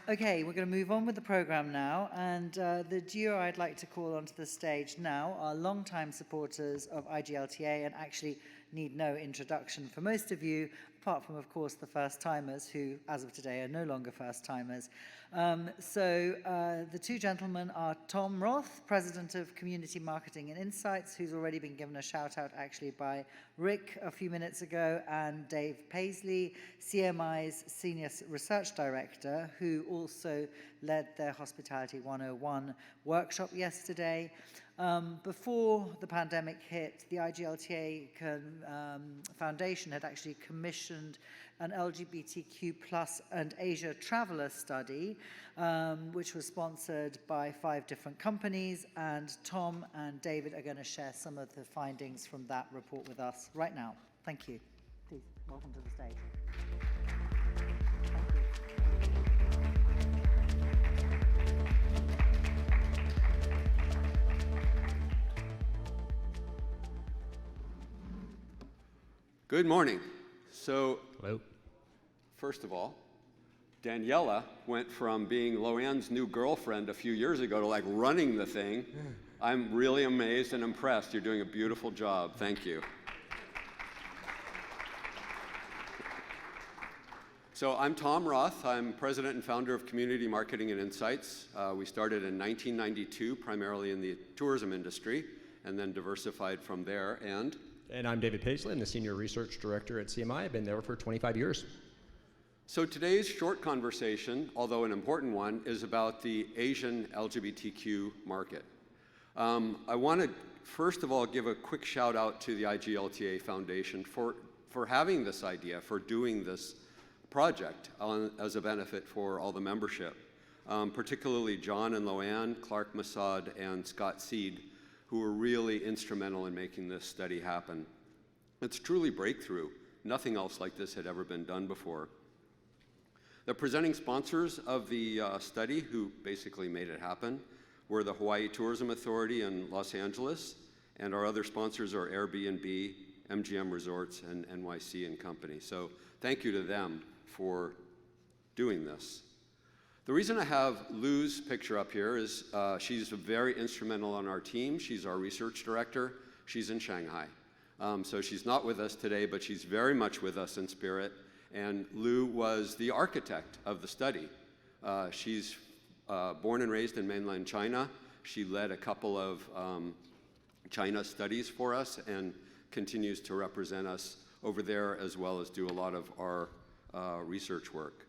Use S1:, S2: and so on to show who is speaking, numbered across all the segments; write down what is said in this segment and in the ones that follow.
S1: Okay, we're going to move on with the program now, and the duo I'd like to call onto the stage now are longtime supporters of IGLTA and actually need no introduction for most of you, apart from, of course, the first-timers who, as of today, are no longer first-timers. The two gentlemen are Tom Roth, President of Community Marketing and Insights, who's already been given a shout-out actually by Rick a few minutes ago, and Dave Paisley, CMI's Senior Research Director, who also led their Hospitality 101 workshop yesterday. Before the pandemic hit, the IGLTA Foundation had actually commissioned an LGBTQ plus and Asia traveler study, which was sponsored by 5 different companies, and Tom and David are going to share some of the findings from that report with us right now. Thank you. Please, welcome to the stage.
S2: Good morning. So,
S3: hello.
S2: First of all, Daniela went from being Loanne's new girlfriend a few years ago to like running the thing. I'm really amazed and impressed. You're doing a beautiful job. Thank you. So I'm Tom Roth. I'm president and founder of Community Marketing and Insights. We started in 1992, primarily in the tourism industry, and then diversified from there.
S3: And I'm David Paisley. I'm the Senior Research Director at CMI. I've been there for 25 years.
S2: So today's short conversation, although an important one, is about the Asian LGBTQ market. I want to, first of all, give a quick shout out to the IGLTA Foundation for having this idea, for doing this project as a benefit for all the membership, particularly John and Loanne, Clark Masad, and Scott Seed, who were really instrumental in making this study happen. It's truly breakthrough. Nothing else like this had ever been done before. The presenting sponsors of the study, who basically made it happen, were the Hawaii Tourism Authority in Los Angeles, and our other sponsors are Airbnb, MGM Resorts, and NYC and Company. So thank you to them for doing this. The reason I have Lou's picture up here is she's very instrumental on our team. She's our research director. She's in Shanghai. So she's not with us today, but she's very much with us in spirit. And Lou was the architect of the study. She's born and raised in mainland China. She led a couple of China studies for us and continues to represent us over there, as well as do a lot of our research work.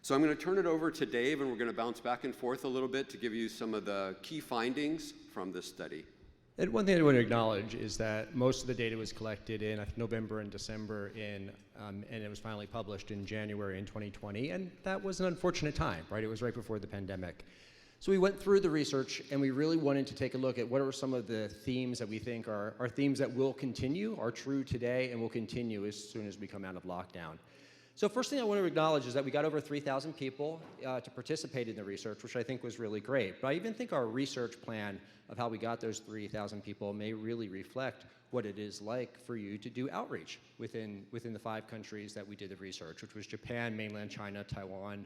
S2: So I'm going to turn it over to Dave, and we're going to bounce back and forth a little bit to give you some of the key findings from this study.
S3: And one thing I want to acknowledge is that most of the data was collected in November and December, and it was finally published in January in 2020, and that was an unfortunate time, right? It was right before the pandemic. So we went through the research, and we really wanted to take a look at what are some of the themes that we think are themes that will continue, are true today, and will continue as soon as we come out of lockdown. So first thing I want to acknowledge is that we got over 3,000 people to participate in the research, which I think was really great. But I even think our research plan of how we got those 3,000 people may really reflect what it is like for you to do outreach within the 5 countries that we did the research, which was Japan, mainland China, Taiwan,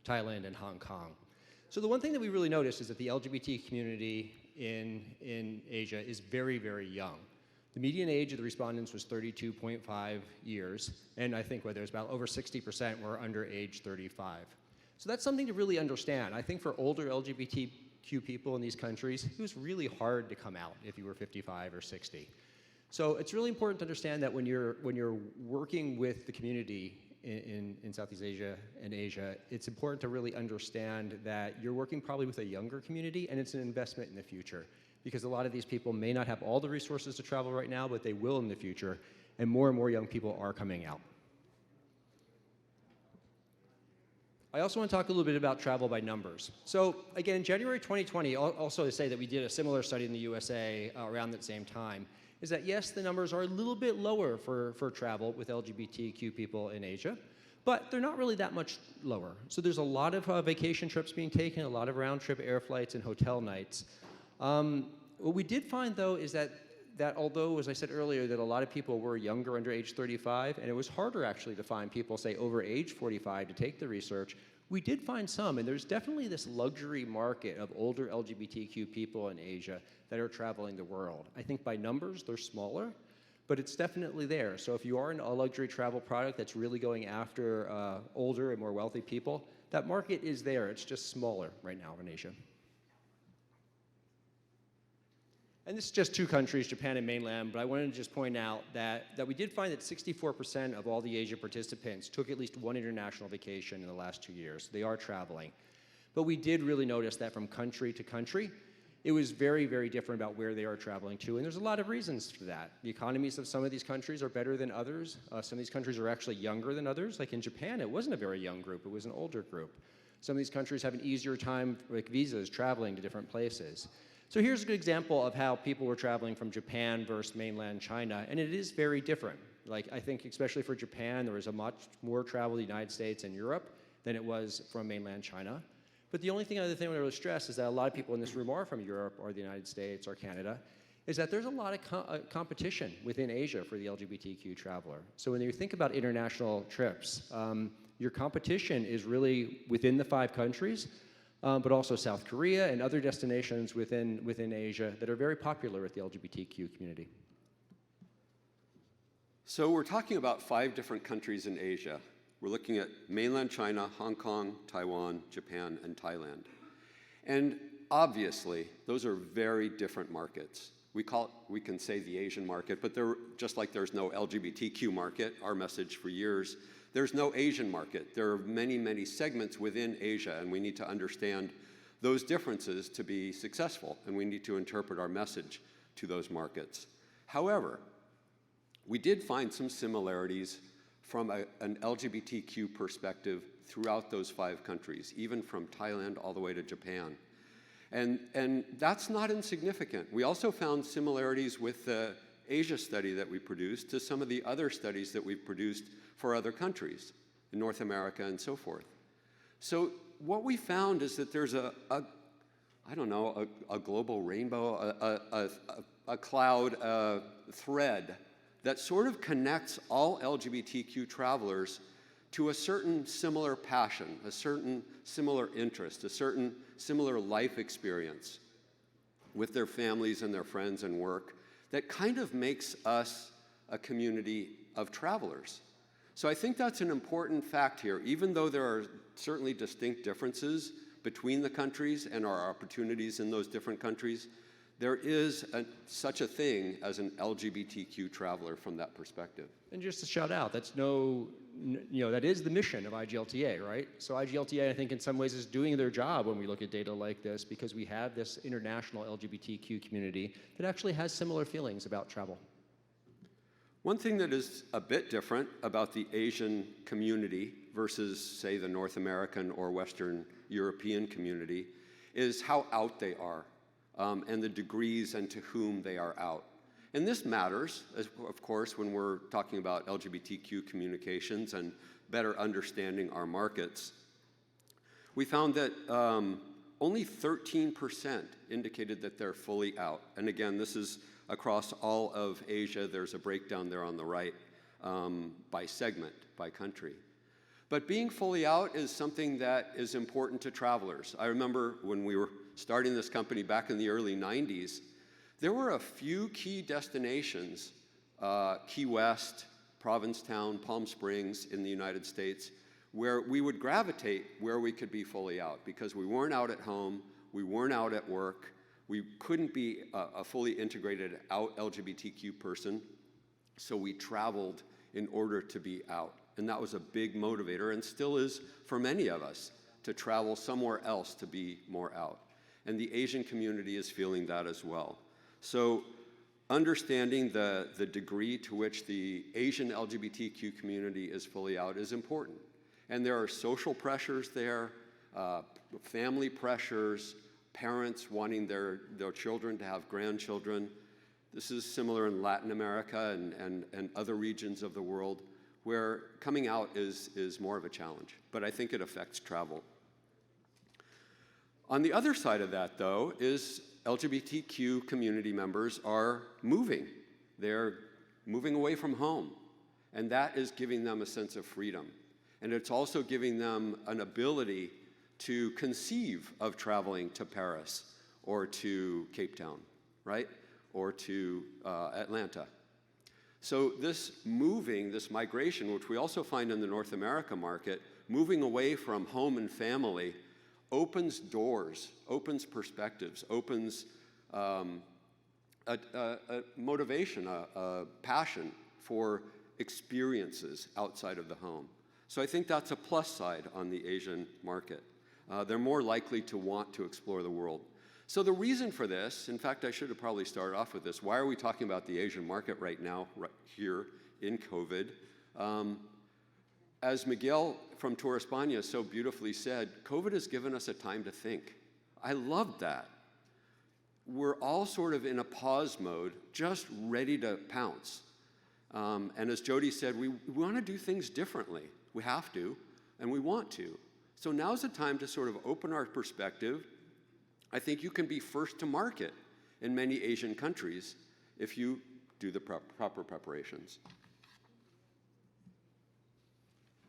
S3: Thailand, and Hong Kong. So the one thing that we really noticed is that the LGBT community in Asia is very, very young. The median age of the respondents was 32.5 years, and I think there's about over 60% were under age 35. So that's something to really understand. I think for older LGBTQ people in these countries, it was really hard to come out if you were 55 or 60. So it's really important to understand that when you're working with the community in Southeast Asia and Asia, it's important to really understand that you're working probably with a younger community, and it's an investment in the future. Because a lot of these people may not have all the resources to travel right now, but they will in the future, and more young people are coming out. I also want to talk a little bit about travel by numbers. So again, in January 2020, also to say that we did a similar study in the USA around that same time, is that yes, the numbers are a little bit lower for travel with LGBTQ people in Asia, but they're not really that much lower. So there's a lot of vacation trips being taken, a lot of round-trip air flights and hotel nights. What we did find, though, is that although, as I said earlier, that a lot of people were younger, under age 35, and it was harder actually to find people, say, over age 45 to take the research, We did find some, and there's definitely this luxury market of older LGBTQ people in Asia that are traveling the world. I think by numbers, they're smaller, but it's definitely there. So if you are in a luxury travel product that's really going after older and more wealthy people, that market is there. It's just smaller right now in Asia. And this is just 2 countries, Japan and mainland, but I wanted to just point out that we did find that 64% of all the Asia participants took at least one international vacation in the last 2 years. They are traveling. But we did really notice that from country to country, it was very, very different about where they are traveling to, and there's a lot of reasons for that. The economies of some of these countries are better than others. Some of these countries are actually younger than others. Like in Japan, it wasn't a very young group, it was an older group. Some of these countries have an easier time with visas traveling to different places. So here's a good example of how people were traveling from Japan versus mainland China, and it is very different. Like, I think especially for Japan, there was a much more travel to the United States and Europe than it was from mainland China. But the only other thing I want to stress is that a lot of people in this room are from Europe or the United States or Canada, is that there's a lot of competition within Asia for the LGBTQ traveler. So when you think about international trips, your competition is really within the 5 countries, but also South Korea and other destinations within Asia that are very popular with the LGBTQ community.
S2: So we're talking about 5 different countries in Asia. We're looking at mainland China, Hong Kong, Taiwan, Japan, and Thailand. And obviously, those are very different markets. We can say the Asian market, but just like there's no LGBTQ market, our message for years, there's no Asian market. There are many, many segments within Asia, and we need to understand those differences to be successful, and we need to interpret our message to those markets. However, we did find some similarities from an LGBTQ perspective throughout those 5 countries, even from Thailand all the way to Japan. And that's not insignificant. We also found similarities with the Asia study that we produced to some of the other studies that we've produced for other countries, in North America and so forth. So what we found is that there's a global rainbow, a cloud, a thread that sort of connects all LGBTQ travelers to a certain similar passion, a certain similar interest, a certain similar life experience with their families and their friends and work that kind of makes us a community of travelers. So I think that's an important fact here. Even though there are certainly distinct differences between the countries and our opportunities in those different countries, there is such a thing as an LGBTQ traveler from that perspective.
S3: And just to shout out, that is the mission of IGLTA, right? So IGLTA, I think in some ways is doing their job when we look at data like this, because we have this international LGBTQ community that actually has similar feelings about travel.
S2: One thing that is a bit different about the Asian community versus, say, the North American or Western European community is how out they are. And the degrees and to whom they are out. And this matters, of course, when we're talking about LGBTQ communications and better understanding our markets. We found that only 13% indicated that they're fully out. And again, this is across all of Asia. There's a breakdown there on the right by segment, by country. But being fully out is something that is important to travelers. I remember when we were starting this company back in the early 90s, there were a few key destinations, Key West, Provincetown, Palm Springs in the United States, where we would gravitate where we could be fully out because we weren't out at home, we weren't out at work, we couldn't be a fully integrated out LGBTQ person, so we traveled in order to be out. And that was a big motivator and still is for many of us to travel somewhere else to be more out. And the Asian community is feeling that as well. So understanding the degree to which the Asian LGBTQ community is fully out is important. And there are social pressures there, family pressures, parents wanting their children to have grandchildren. This is similar in Latin America and other regions of the world where coming out is more of a challenge. But I think it affects travel. On the other side of that, though, is LGBTQ community members are moving. They're moving away from home, and that is giving them a sense of freedom. And it's also giving them an ability to conceive of traveling to Paris or to Cape Town, right? Or to Atlanta. So this migration, which we also find in the North America market, moving away from home and family, opens doors, opens perspectives, opens a motivation, a passion for experiences outside of the home. So I think that's a plus side on the Asian market. They're more likely to want to explore the world. So the reason for this, in fact, I should have probably started off with this. Why are we talking about the Asian market right now, right here in COVID? As Miguel from Tour España so beautifully said, COVID has given us a time to think. I loved that. We're all sort of in a pause mode, just ready to pounce. And as Jody said, we want to do things differently. We have to, and we want to. So now's the time to sort of open our perspective. I think you can be first to market in many Asian countries if you do the proper preparations.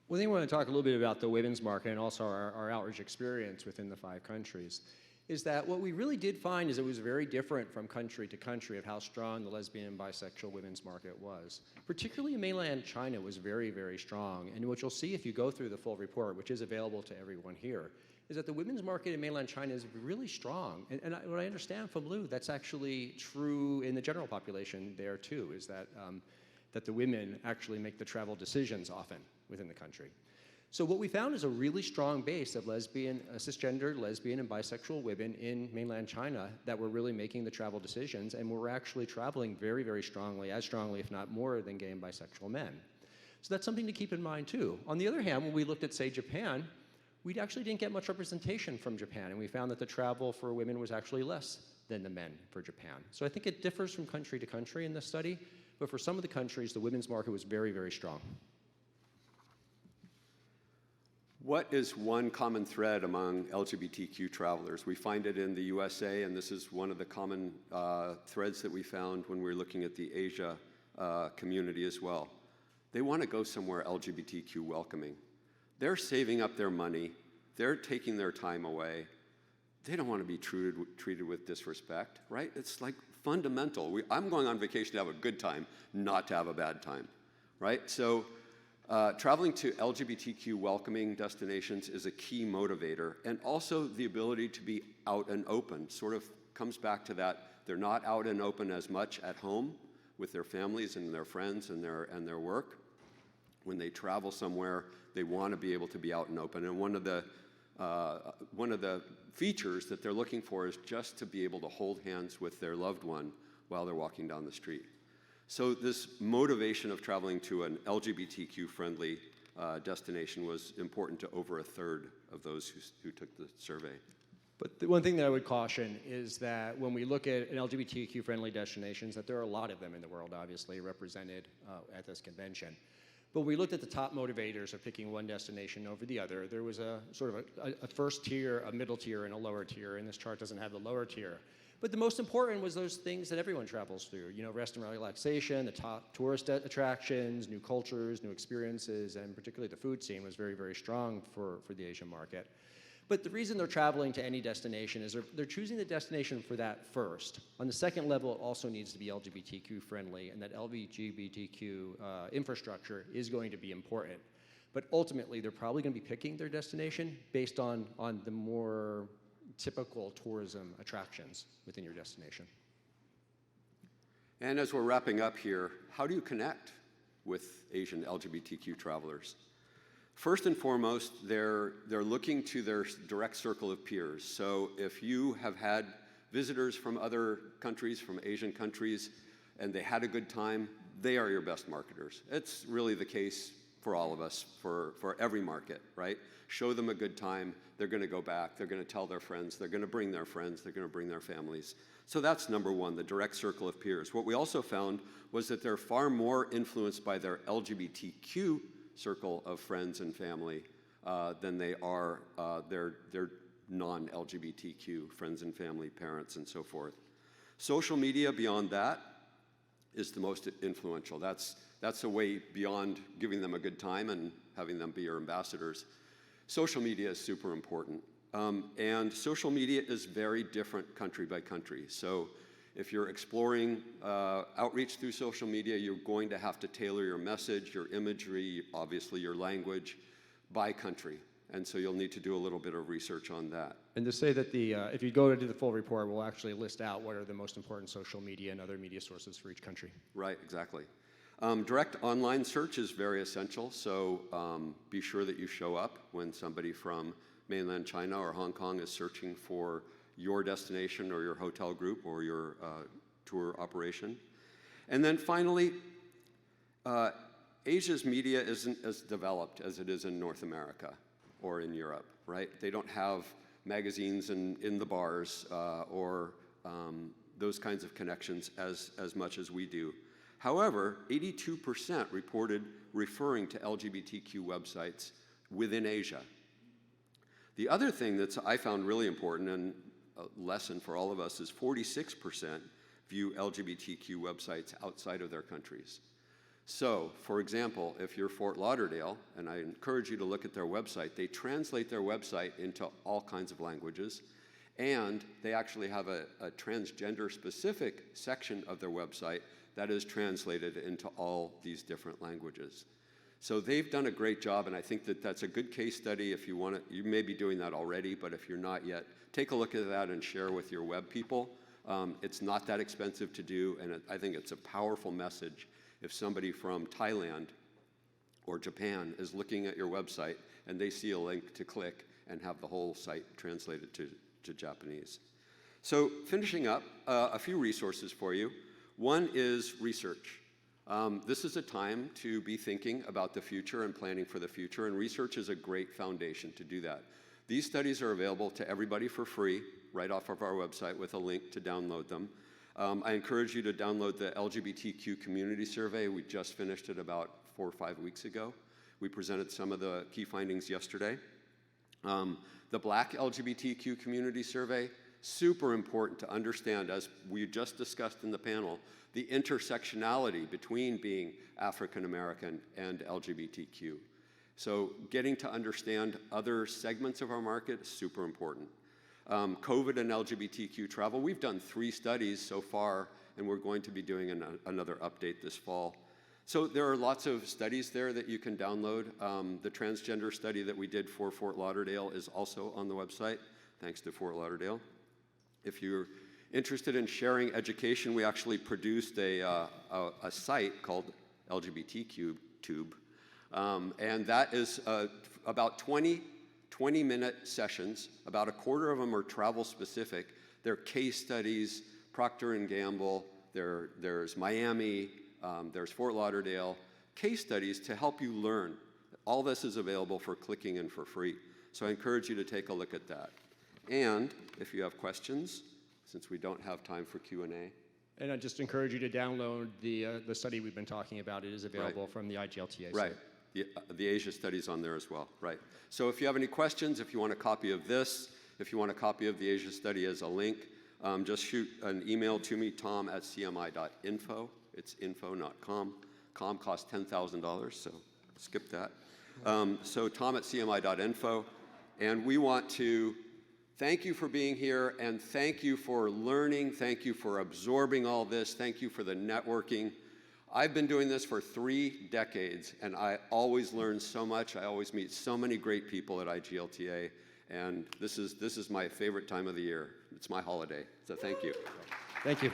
S3: One thing I want to talk a little bit about the women's market and also our outreach experience within the 5 countries is that what we really did find is it was very different from country to country of how strong the lesbian and bisexual women's market was. Particularly in mainland China was very, very strong. And what you'll see if you go through the full report, which is available to everyone here, is that the women's market in mainland China is really strong. And what I understand from Lou, that's actually true in the general population there too, is that, that the women actually make the travel decisions often within the country. So what we found is a really strong base of cisgender, lesbian, and bisexual women in mainland China that were really making the travel decisions and were actually traveling very, very strongly, as strongly, if not more, than gay and bisexual men. So that's something to keep in mind too. On the other hand, when we looked at, say, Japan, we actually didn't get much representation from Japan, and we found that the travel for women was actually less than the men for Japan. So I think it differs from country to country in this study, but for some of the countries, the women's market was very, very strong.
S2: What is one common thread among LGBTQ travelers? We find it in the USA, and this is one of the common threads that we found when we were looking at the Asia community as well. They want to go somewhere LGBTQ welcoming. They're saving up their money. They're taking their time away. They don't want to be treated with disrespect, right? It's like fundamental. I'm going on vacation to have a good time, not to have a bad time, right? So traveling to LGBTQ welcoming destinations is a key motivator, and also the ability to be out and open sort of comes back to that. They're not out and open as much at home with their families and their friends and their work. When they travel somewhere, they want to be able to be out and open. And one of the features that they're looking for is just to be able to hold hands with their loved one while they're walking down the street. So this motivation of traveling to an LGBTQ-friendly destination was important to over a third of those who took the survey.
S3: But the one thing that I would caution is that when we look at LGBTQ-friendly destinations, that there are a lot of them in the world, obviously, represented at this convention. But we looked at the top motivators of picking one destination over the other. There was a sort of a first tier, a middle tier, and a lower tier, and this chart doesn't have the lower tier. But the most important was those things that everyone travels through, you know, rest and relaxation, the top tourist attractions, new cultures, new experiences, and particularly the food scene was very, very strong for the Asian market. But the reason they're traveling to any destination is they're choosing the destination for that first. On the second level, it also needs to be LGBTQ friendly, and that LGBTQ infrastructure is going to be important. But ultimately, they're probably going to be picking their destination based on the more typical tourism attractions within your destination.
S2: And as we're wrapping up here, how do you connect with Asian LGBTQ travelers? First and foremost, they're looking to their direct circle of peers. So if you have had visitors from other countries, from Asian countries, and they had a good time, they are your best marketers. It's really the case for all of us, for every market, right? Show them a good time, they're gonna go back, they're gonna tell their friends, they're gonna bring their friends, they're gonna bring their families. So that's number one, the direct circle of peers. What we also found was that they're far more influenced by their LGBTQ circle of friends and family than they are their non-LGBTQ friends and family, parents, and so forth. Social media beyond that is the most influential. That's a way beyond giving them a good time and having them be your ambassadors. Social media is super important. And social media is very different country by country. So if you're exploring outreach through social media, you're going to have to tailor your message, your imagery, obviously your language, by country. And so you'll need to do a little bit of research on that.
S3: And to say that if you go to the full report, we'll actually list out what are the most important social media and other media sources for each country.
S2: Right, exactly. Direct online search is very essential, so be sure that you show up when somebody from mainland China or Hong Kong is searching for your destination or your hotel group or your tour operation. And then finally, Asia's media isn't as developed as it is in North America or in Europe, right? They don't have magazines in the bars or those kinds of connections as much as we do. However, 82% reported referring to LGBTQ websites within Asia. The other thing that I found really important and a lesson for all of us is 46% view LGBTQ websites outside of their countries. So, for example, if you're Fort Lauderdale, and I encourage you to look at their website, they translate their website into all kinds of languages, and they actually have a transgender-specific section of their website that is translated into all these different languages. So they've done a great job, and I think that that's a good case study. If you want to, you may be doing that already, but if you're not yet, take a look at that and share with your web people. It's not that expensive to do, and I think it's a powerful message if somebody from Thailand or Japan is looking at your website and they see a link to click and have the whole site translated to Japanese. So finishing up, a few resources for you. One is research. This is a time to be thinking about the future and planning for the future, and research is a great foundation to do that. These studies are available to everybody for free right off of our website with a link to download them. I encourage you to download the LGBTQ community survey. We just finished it about 4 or 5 weeks ago. We presented some of the key findings yesterday. The Black LGBTQ community survey, super important to understand, as we just discussed in the panel, the intersectionality between being African American and LGBTQ. So getting to understand other segments of our market is super important. COVID and LGBTQ travel, we've done 3 studies so far, and we're going to be doing another update this fall. So there are lots of studies there that you can download. The transgender study that we did for Fort Lauderdale is also on the website, thanks to Fort Lauderdale. If you're interested in sharing education, we actually produced a site called LGBTQ Tube, and that is about 20-minute sessions. About a quarter of them are travel specific. They're case studies, Procter & Gamble, there's Miami, there's Fort Lauderdale, case studies to help you learn. All this is available for clicking and for free. So I encourage you to take a look at that. And if you have questions, since we don't have time for Q&A.
S3: And I just encourage you to download the study we've been talking about. It is available from the IGLTA.
S2: Right. The Asia study's on there as well, right. So if you have any questions, if you want a copy of this, if you want a copy of the Asia study as a link, just shoot an email to me, tom@cmi.info. It's info, not com. Com costs $10,000, so skip that. So tom@cmi.info. And we want to thank you for being here, and thank you for learning, thank you for absorbing all this, thank you for the networking. I've been doing this for 3 decades, and I always learn so much. I always meet so many great people at IGLTA, and this is my favorite time of the year. It's my holiday, so thank you.
S3: Thank you.